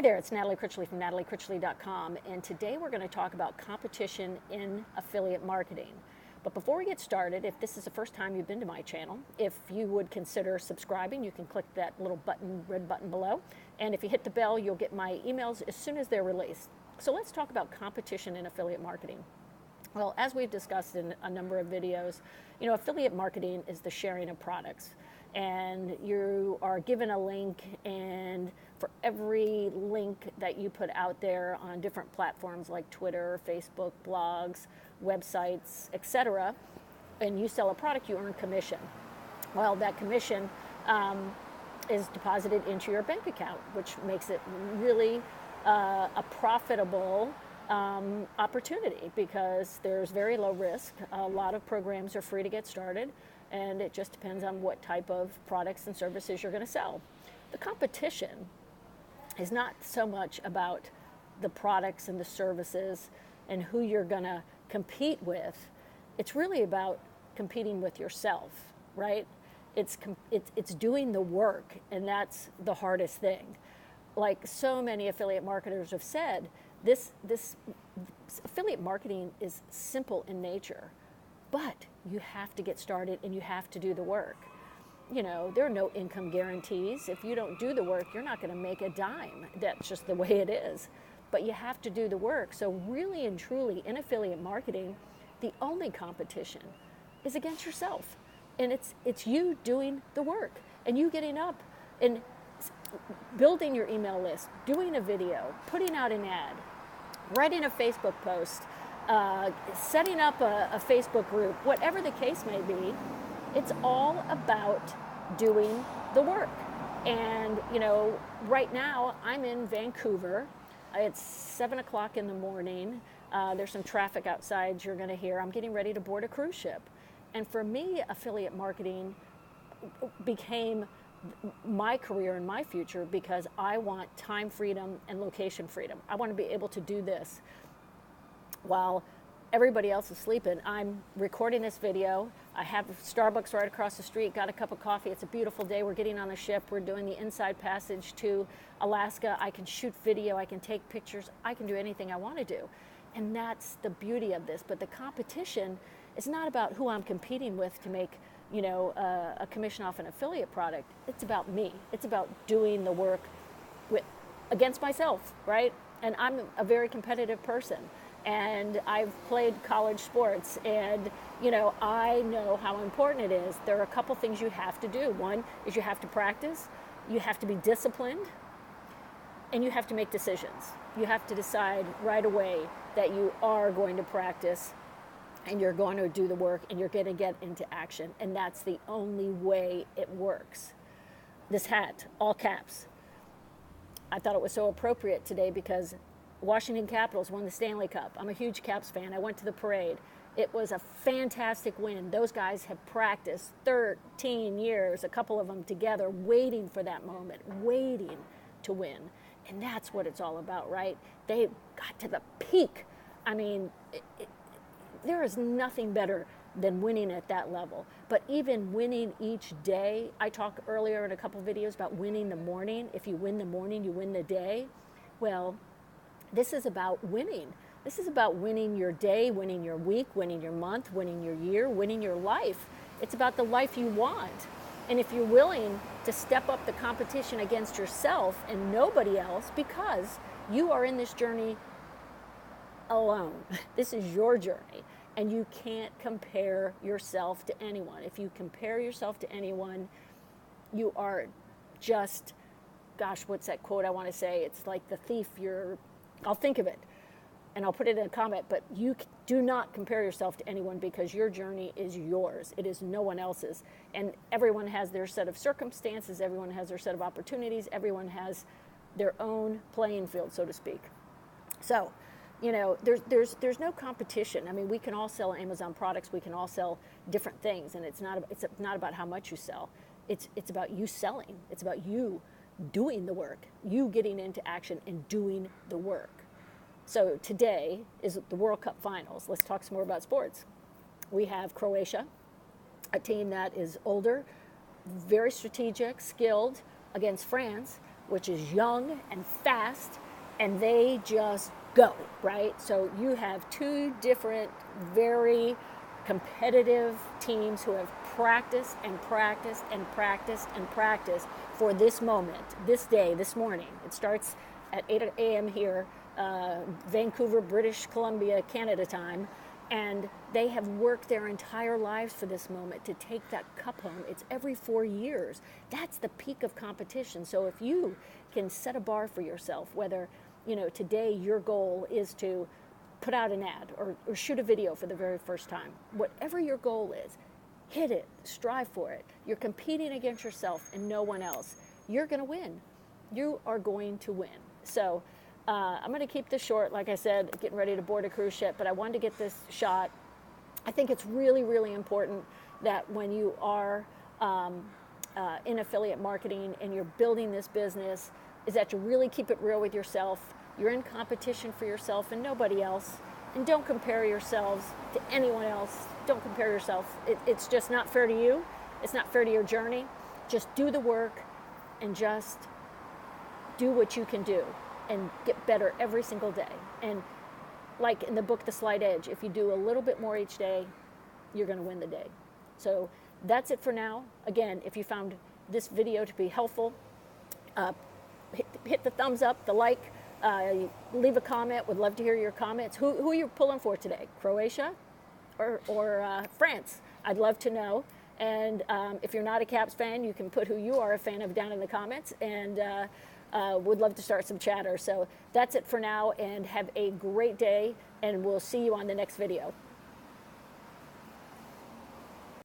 Hi there, it's Natalie Critchley from nataliecritchley.com, and today we're going to talk about competition in affiliate marketing. But before we get started, if this is the first time you've been to my channel, if you would consider subscribing, you can click that little button, red button below, and if you hit the bell, you'll get my emails as soon as they're released. So let's talk about competition in affiliate marketing. Well, as we've discussed in a number of videos, affiliate marketing is the sharing of products. And you are given a link, and for every link that you put out there on different platforms like Twitter, Facebook, blogs, websites, etc., and you sell a product, you earn commission. Well, that commission is deposited into your bank account, which makes it really a profitable opportunity because there's very low risk. A lot of programs are free to get started, and it just depends on what type of products and services you're going to sell. The competition is not so much about the products and the services and who you're going to compete with. It's really about competing with yourself, right? It's doing the work, and that's the hardest thing. Like so many affiliate marketers have said, this affiliate marketing is simple in nature, but you have to get started and you have to do the work. There are no income guarantees. If you don't do the work, you're not going to make a dime. That's just the way it is. But you have to do the work. So really and truly, in affiliate marketing, the only competition is against yourself. And it's you doing the work and you getting up and building your email list, doing a video, putting out an ad, writing a Facebook post, setting up a Facebook group, whatever the case may be. It's all about doing the work. And, right now I'm in Vancouver. It's 7 o'clock in the morning. There's some traffic outside you're going to hear. I'm getting ready to board a cruise ship. And for me, affiliate marketing became my career and my future because I want time freedom and location freedom. I want to be able to do this while everybody else is sleeping. I'm recording this video. I have Starbucks right across the street, got a cup of coffee. It's a beautiful day. We're getting on a ship. We're doing the inside passage to Alaska. I can shoot video. I can take pictures. I can do anything I want to do. And that's the beauty of this. But the competition is not about who I'm competing with to make a commission off an affiliate product. It's about me. It's about doing the work against myself, right? And I'm a very competitive person. And I've played college sports, and I know how important it is. There are a couple things you have to do. One is you have to practice, you have to be disciplined, and you have to make decisions. You have to decide right away that you are going to practice and you're going to do the work and you're going to get into action. And that's the only way it works. This hat, all caps. I thought it was so appropriate today because Washington Capitals won the Stanley Cup. I'm a huge Caps fan. I went to the parade. It was a fantastic win. Those guys have practiced 13 years, a couple of them together, waiting for that moment, waiting to win. And that's what it's all about, right? They got to the peak. I mean, there is nothing better than winning at that level. But even winning each day, I talked earlier in a couple videos about winning the morning. If you win the morning, you win the day. Well, this is about winning. This is about winning your day, winning your week, winning your month, winning your year, winning your life. It's about the life you want. And if you're willing to step up the competition against yourself and nobody else, because you are in this journey alone. This is your journey, and you can't compare yourself to anyone. If you compare yourself to anyone, you are just, gosh, what's that quote I want to say? It's like the thief, I'll think of it and I'll put it in a comment, but you do not compare yourself to anyone because your journey is yours. It is no one else's. And everyone has their set of circumstances, everyone has their set of opportunities, everyone has their own playing field, so to speak. So, there's no competition. I mean, we can all sell Amazon products, we can all sell different things, and it's not about how much you sell. It's about you selling. It's about you doing the work, you getting into action and doing the work. So today is the World Cup finals. Let's talk some more about sports. We have Croatia, a team that is older, very strategic, skilled, against France, which is young and fast, and they just go, right? So you have two different, very competitive teams who have practiced and practiced and practiced and practiced for this moment, this day, this morning. It starts at 8 a.m. here, Vancouver, British Columbia, Canada time, and they have worked their entire lives for this moment to take that cup home. It's every 4 years. That's the peak of competition. So if you can set a bar for yourself, whether today your goal is to put out an ad or shoot a video for the very first time, whatever your goal is, hit it, strive for it. You're competing against yourself and no one else. You're going to win. You are going to win. So I'm going to keep this short. Like I said, getting ready to board a cruise ship, but I wanted to get this shot. I think it's really, really important that when you are in affiliate marketing and you're building this business, is that you really keep it real with yourself. You're in competition for yourself and nobody else. And don't compare yourselves to anyone else. Don't compare yourself. It's just not fair to you. It's not fair to your journey. Just do the work and just do what you can do and get better every single day. And like in the book, The Slight Edge, if you do a little bit more each day, you're going to win the day. So that's it for now. Again, if you found this video to be helpful, hit the thumbs up, the like, leave a comment. Would love to hear your comments. Who are you pulling for today? Croatia or France? I'd love to know. And if you're not a Caps fan, you can put who you are a fan of down in the comments, and would love to start some chatter. So that's it for now, and have a great day, and we'll see you on the next video.